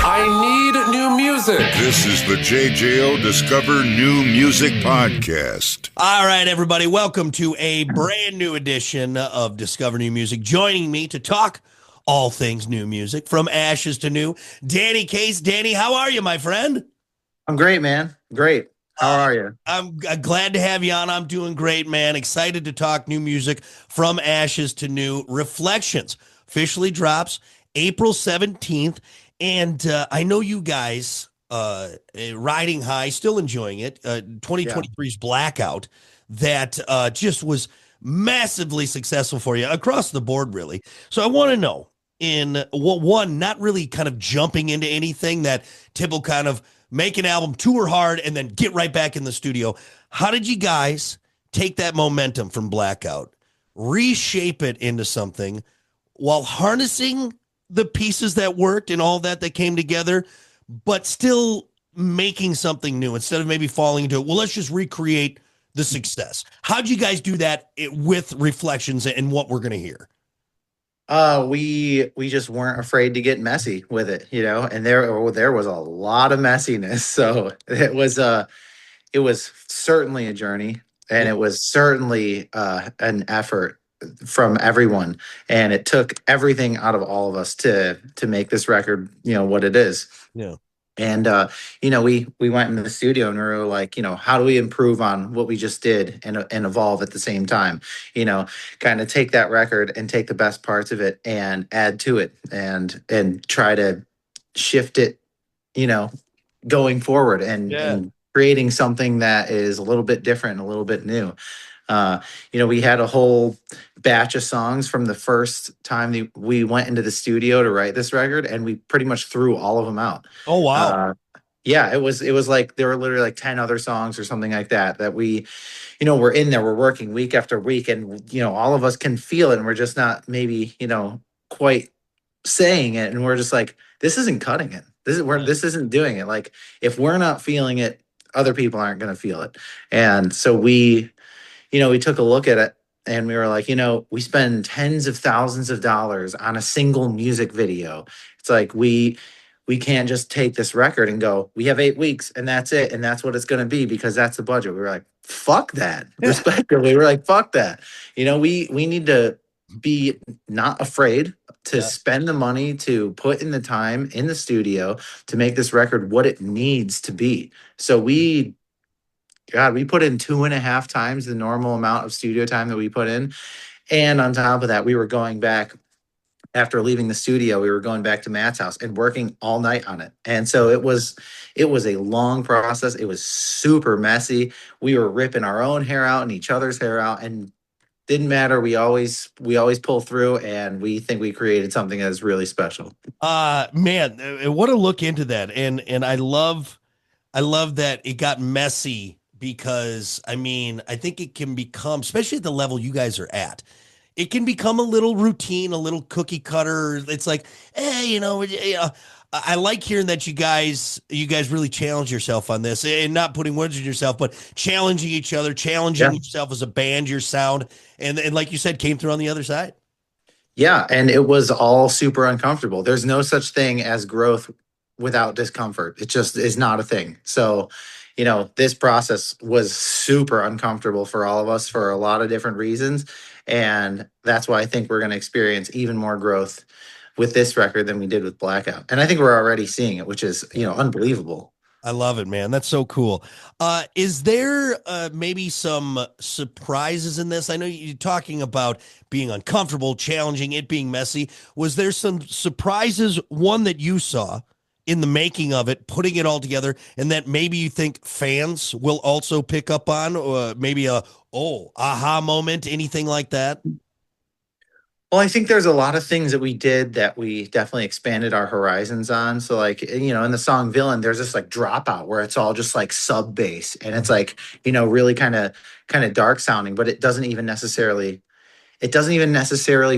I need new music. This is the JJO Discover New Music Podcast. All right, everybody, welcome to a brand new edition of Discover New Music. Joining me to talk all things new music, from ashes to new, Danny Case. Danny, how are you, my friend? I'm great, man. Great. How are you? I'm glad to have you on. I'm doing great, man. Excited to talk new music from ashes to new. Reflections officially drops April 17th. And I know you guys riding high, still enjoying it. 2023's Blackout that just was massively successful for you across the board, really. So I want to know, one, not really kind of jumping into anything that typical kind of make an album, tour hard, and then get right back in the studio. How did you guys take that momentum from Blackout, reshape it into something while harnessing the pieces that worked and all that came together, but still making something new instead of maybe falling into it? Well, let's just recreate the success. How'd you guys do that with Reflections and what we're going to hear? We just weren't afraid to get messy with it, and there was a lot of messiness. So it was certainly a journey, and it was certainly an effort from everyone, and it took everything out of all of us to make this record, what it is. Yeah. And we went into the studio and we were like, how do we improve on what we just did and evolve at the same time? Kind of take that record and take the best parts of it and add to it and try to shift it, going forward and creating something that is a little bit different and a little bit new. We had a whole batch of songs from the first time we went into the studio to write this record, and we pretty much threw all of them out. Oh, wow. Yeah, it was like there were literally like 10 other songs or something like that we, we're in there, we're working week after week, and, all of us can feel it, and we're just not maybe, quite saying it. And we're just like, this isn't cutting it. This isn't doing it. Like, if we're not feeling it, other people aren't going to feel it. And so we took a look at it and we were like, we spend tens of thousands of dollars on a single music video. It's like, we can't just take this record and go, we have 8 weeks and that's it. And that's what it's going to be because that's the budget. We were like, fuck that. Respectively. We were like, fuck that. We need to be not afraid to spend the money, to put in the time in the studio to make this record what it needs to be. So we put in 2.5 times the normal amount of studio time that we put in. And on top of that, we were going back after leaving the studio, we were going back to Matt's house and working all night on it. And so it was a long process. It was super messy. We were ripping our own hair out and each other's hair out, and didn't matter. We always pull through, and we think we created something that is really special. Man, what a look into that. And I love that it got messy, because I think it can become, especially at the level you guys are at, it can become a little routine, a little cookie cutter. It's like, I like hearing that you guys really challenge yourself on this, and not putting words in yourself, but challenging each other, challenging yourself as a band, your sound, and like you said, came through on the other side. Yeah, and it was all super uncomfortable. There's no such thing as growth without discomfort. It just is not a thing. So, this process was super uncomfortable for all of us for a lot of different reasons. And that's why I think we're going to experience even more growth with this record than we did with Blackout. And I think we're already seeing it, which is, unbelievable. I love it, man. That's so cool. Is there maybe some surprises in this? I know you're talking about being uncomfortable, challenging, it being messy. Was there some surprises, one that you saw in the making of it, putting it all together, and that maybe you think fans will also pick up on, or maybe a aha moment, anything like that? Well, I think there's a lot of things that we did that we definitely expanded our horizons on. So like, in the song Villain, there's this like dropout where it's all just like sub bass, and it's like, really kind of dark sounding, but it doesn't even necessarily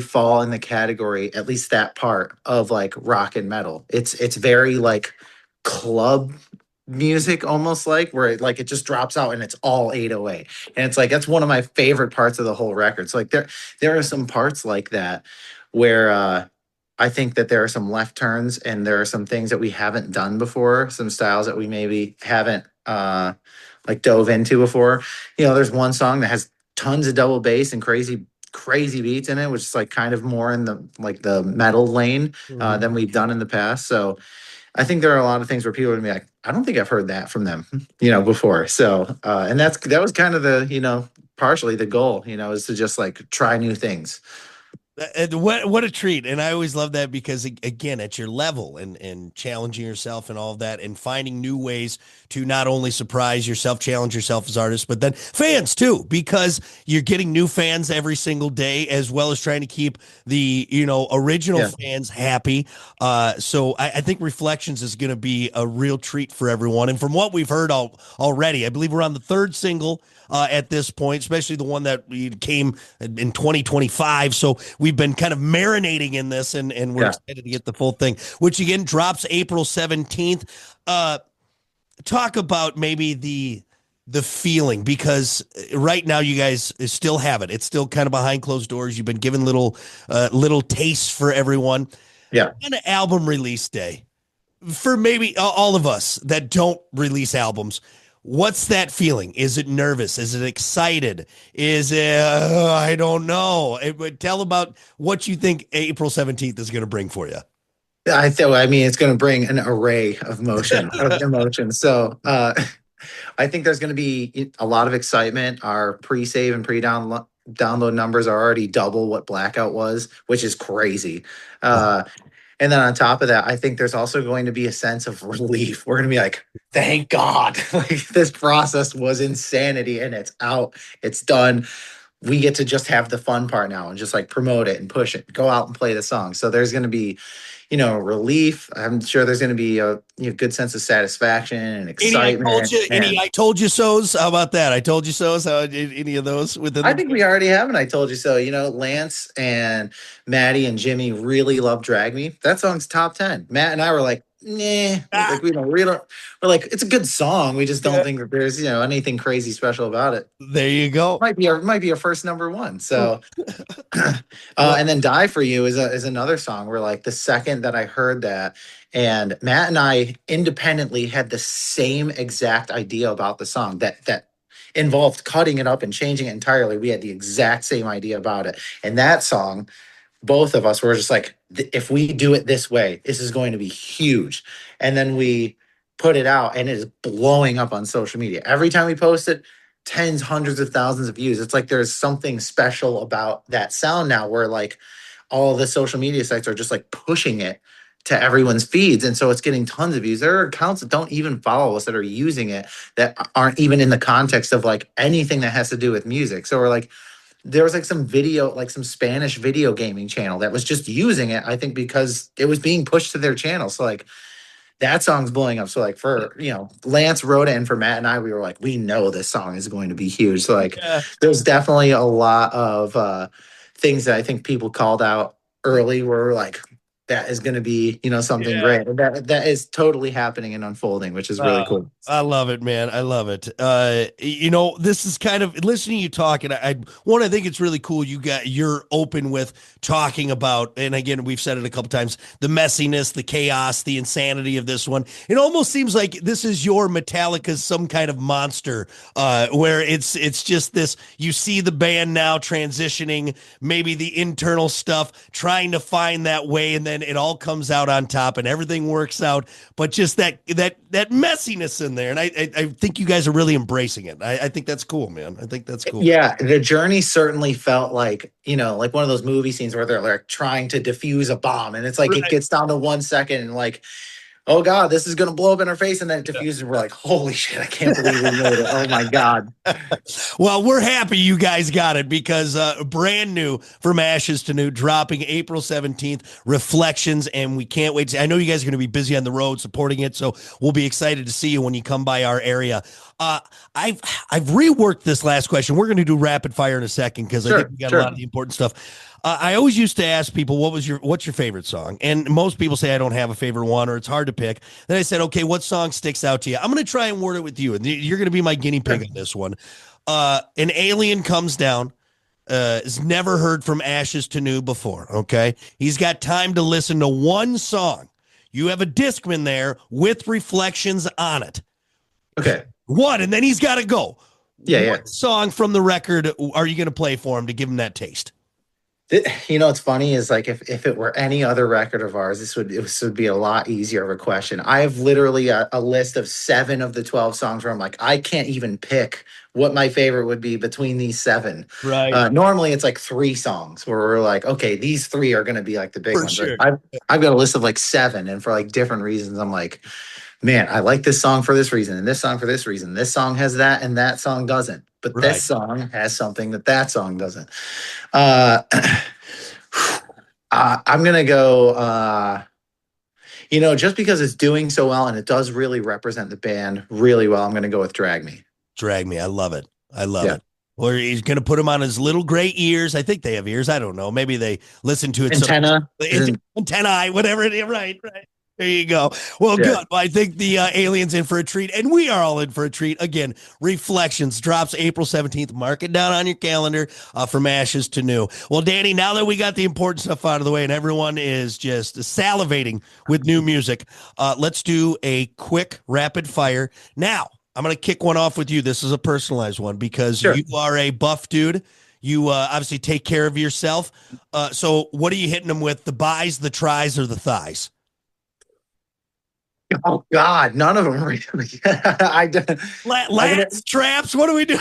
fall in the category, at least that part, of like rock and metal. It's very like club music, almost like, where it just drops out and it's all 808. And it's like, that's one of my favorite parts of the whole record. So like there are some parts like that where I think that there are some left turns and there are some things that we haven't done before, some styles that we maybe haven't like dove into before. There's one song that has tons of double bass and crazy beats in it, which is like kind of more in the metal lane than we've done in the past. So I think there are a lot of things where people are gonna be like, I don't think I've heard that from them, before. So and that was kind of partially the goal, is to just like try new things. And what a treat. And I always love that because again, at your level and challenging yourself and all of that and finding new ways to not only surprise yourself, challenge yourself as artists, but then fans too, because you're getting new fans every single day, as well as trying to keep the, original fans happy. So I think Reflections is going to be a real treat for everyone. And from what we've heard already, I believe we're on the third single at this point, especially the one that came in 2025. So we've been kind of marinating in this, and we're excited to get the full thing, which again drops April 17th. Talk about maybe the feeling, because right now you guys still have it. It's still kind of behind closed doors. You've been given little tastes for everyone. Yeah. On an album release day, for maybe all of us that don't release albums, what's that feeling? Is it nervous? Is it excited? Is it, I don't know. Tell about what you think April 17th is going to bring for you. I mean, it's going to bring an array of emotions. So I think there's going to be a lot of excitement. Our pre-save and pre-download numbers are already double what Blackout was, which is crazy. And then on top of that, I think there's also going to be a sense of relief. We're going to be like, thank God, like this process was insanity and it's out, it's done. We get to just have the fun part now and just like promote it and push it, go out and play the song. So there's going to be, relief. I'm sure there's going to be a good sense of satisfaction and excitement. Any I told you so's? How about that? I told you so's. Any of those within? I think we already have an I told you so. Lance and Maddie and Jimmy really love Drag Me. That song's top 10. Matt and I were like, nah, like we don't. We're like, it's a good song. We just don't think that there's anything crazy special about it. There you go. Might be our first number one. So, and then Die For You is another song where like the second that I heard that, and Matt and I independently had the same exact idea about the song that involved cutting it up and changing it entirely. We had the exact same idea about it. And that song, both of us were just like, if we do it this way, this is going to be huge. And then we put it out and it is blowing up on social media. Every time we post it, tens, hundreds of thousands of views. It's like there's something special about that sound now where like all the social media sites are just like pushing it to everyone's feeds. And so it's getting tons of views. There are accounts that don't even follow us that are using it that aren't even in the context of like anything that has to do with music. So we're like, there was like some Spanish video gaming channel that was just using it, I think, because it was being pushed to their channel. So like that song's blowing up. So like for, Lance wrote it, and for Matt and I, we were like, we know this song is going to be huge. So like there's definitely a lot of things that I think people called out early where we're like, that is going to be, something great. That is totally happening and unfolding, which is really cool. I love it, man. I love it. This is kind of listening to you talk, and I think it's really cool. You're open with talking about, and again, we've said it a couple times, the messiness, the chaos, the insanity of this one. It almost seems like this is your Metallica's some kind of monster, where it's just this, you see the band now transitioning, maybe the internal stuff, trying to find that way, and then it all comes out on top and everything works out, but just that messiness in there. And I think you guys are really embracing it. I think that's cool, man. I think that's cool. Yeah. The journey certainly felt like, like one of those movie scenes where they're like trying to defuse a bomb. And it's like, It gets down to 1 second and like, oh God, this is going to blow up in our face. And then it diffuses. And we're like, holy shit, I can't believe we made it. Oh my God. Well, we're happy you guys got it, because brand new From Ashes to New, dropping April 17th, Reflections. And we can't wait. I know you guys are going to be busy on the road supporting it. So we'll be excited to see you when you come by our area. I've reworked this last question. We're going to do rapid fire in a second, because I think we got a lot of the important stuff. I always used to ask people, what's your favorite song? And most people say I don't have a favorite one, or it's hard to pick. Then I said, okay, what song sticks out to you? I'm going to try and word it with you, and you're going to be my guinea pig on this one. An alien comes down. has never heard From Ashes to New before, okay? He's got time to listen to one song. You have a Discman there with Reflections on it. Okay. One, and then he's got to go. Yeah. What song from the record are you going to play for him to give him that taste? You know, what's funny is like if it were any other record of ours, this would be a lot easier of a question. I have literally a list of 7 of the 12 songs where I'm like, I can't even pick what my favorite would be between these 7. Right. Normally it's like 3 songs where we're like, okay, these 3 are going to be like the big For ones. sure. I've got a list of like 7, and for like different reasons, I'm like, man, I like this song for this reason, and this song for this reason. This song has that, and that song doesn't. But Right. this song has something that song doesn't. Uh, I'm gonna go. Just because it's doing so well and it does really represent the band really well, I'm gonna go with "Drag Me." Drag Me. I love it. I love Yeah. it. Or he's going to put him on his little gray ears. I think they have ears. I don't know. Maybe they listen to it. Antenna. Antennae, whatever it is. Right. There you go. Well, Yeah. good. Well, I think the alien's in for a treat, and we are all in for a treat. Again, Reflections drops April 17th. Mark it down on your calendar, From Ashes to New. Well, Danny, now that we got the important stuff out of the way and everyone is just salivating with new music, let's do a quick rapid fire. Now, I'm going to kick one off with you. This is a personalized one because Sure. you are a buff dude. You obviously take care of yourself. So what are you hitting them with? The buys, the tries, or the thighs? Oh God, none of them really. Lats, traps. What do we do?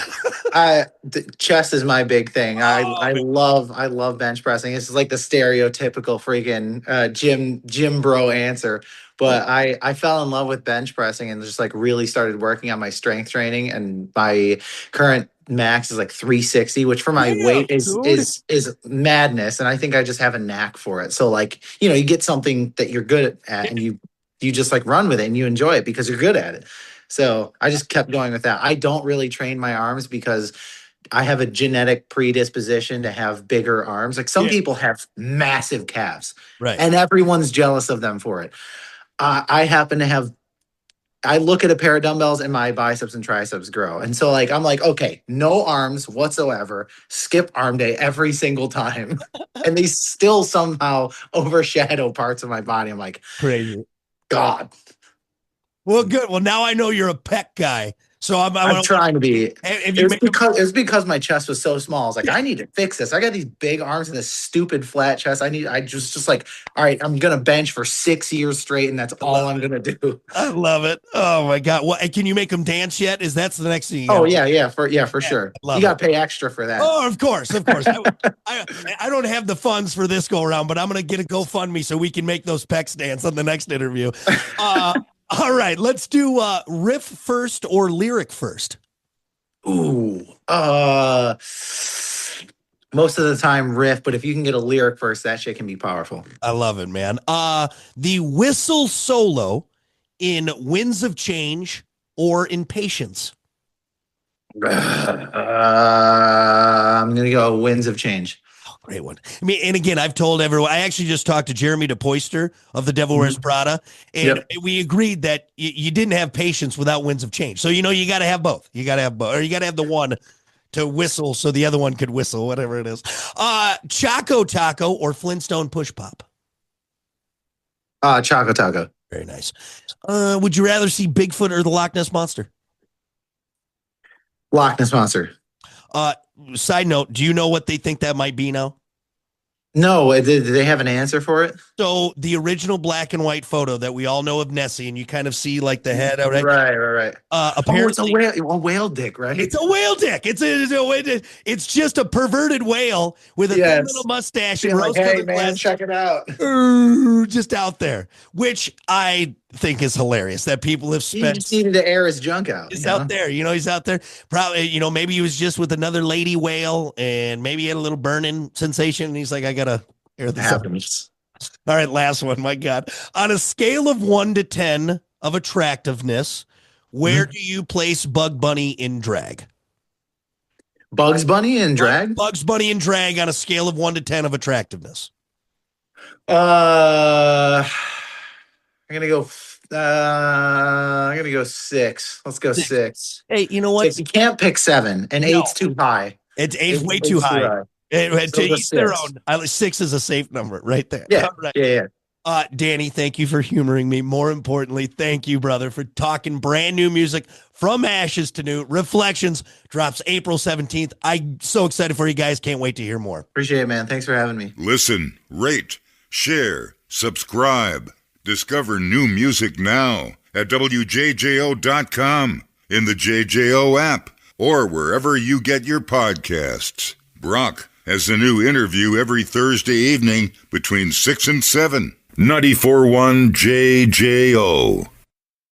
The chest is my big thing. I man. love bench pressing. This is like the stereotypical freaking gym bro answer. But I fell in love with bench pressing and just like really started working on my strength training. And my current max is like 360, which for my weight is madness. And I think I just have a knack for it. So like, you get something that you're good at and you just like run with it and you enjoy it because you're good at it. So I just kept going with that. I don't really train my arms because I have a genetic predisposition to have bigger arms. Like some people have massive calves, Right. and everyone's jealous of them for it. I happen to have, I look at a pair of dumbbells and my biceps and triceps grow. And so like, I'm like, okay, no arms whatsoever, skip arm day every single time. And they still somehow overshadow parts of my body. I'm like, Crazy. God. Well, good. Well, now I know you're a pec guy. So I'm trying to be. It was because my chest was so small. I was like, I need to fix this. I got these big arms and this stupid flat chest. I just like, all right, I'm gonna bench for 6 years straight, and that's all I'm gonna do. I love it. Oh my God. What can you make them dance yet? That's the next thing. For sure. You gotta pay extra for that. Oh, of course. I don't have the funds for this go around, but I'm gonna get a GoFundMe so we can make those pecs dance on the next interview. All right, let's do riff first or lyric first. Ooh, most of the time riff, but if you can get a lyric first, that shit can be powerful. I love it, man. The whistle solo in Winds of Change or in Patience? I'm gonna go Winds of Change. Great one. I mean, and again, I've told everyone, I actually just talked to Jeremy DePoister of The Devil Wears Prada, and we agreed that you didn't have Patience without Winds of Change. So, you got to have both. You got to have both, or you got to have the one to whistle so the other one could whistle, whatever it is. Choco Taco or Flintstone Push Pop? Choco Taco. Very nice. Would you rather see Bigfoot or the Loch Ness Monster? Loch Ness Monster. Side note, do you know what they think that might be now? No, did they have an answer for it? So the original black and white photo that we all know of Nessie, and you kind of see like the head, right? Right. Apparently, it's a whale dick, right? It's a whale dick. It's just a perverted whale with a thin little mustache and rose-colored glasses. Check it out. Just out there, which I think is hilarious that people have spent. He just needed to air his junk out. He's out there, he's out there. Probably, maybe he was just with another lady whale, and maybe he had a little burning sensation, and he's like, I gotta air this out. All right, last one. My God, on a scale of 1 to 10 of attractiveness, where do you place Bug Bunny in drag? Bugs Bunny in drag? Bugs Bunny in drag on a scale of 1 to 10 of attractiveness. I'm gonna go 6. Let's go 6. Hey, you know what? You can't pick 7, and 8's too high. It's way too high. To the each their six. own. 6 is a safe number right there. Yeah, All right. yeah. Danny, thank you for humoring me. More importantly, thank you, brother, for talking brand new music from ashes to new. Reflections drops April 17th. I'm so excited for you guys. Can't wait to hear more. Appreciate it, man. Thanks for having me. Listen, rate, share, subscribe. Discover new music now at WJJO.com, in the JJO app, or wherever you get your podcasts. Brock has a new interview every Thursday evening between 6 and 7. 94.1 JJO.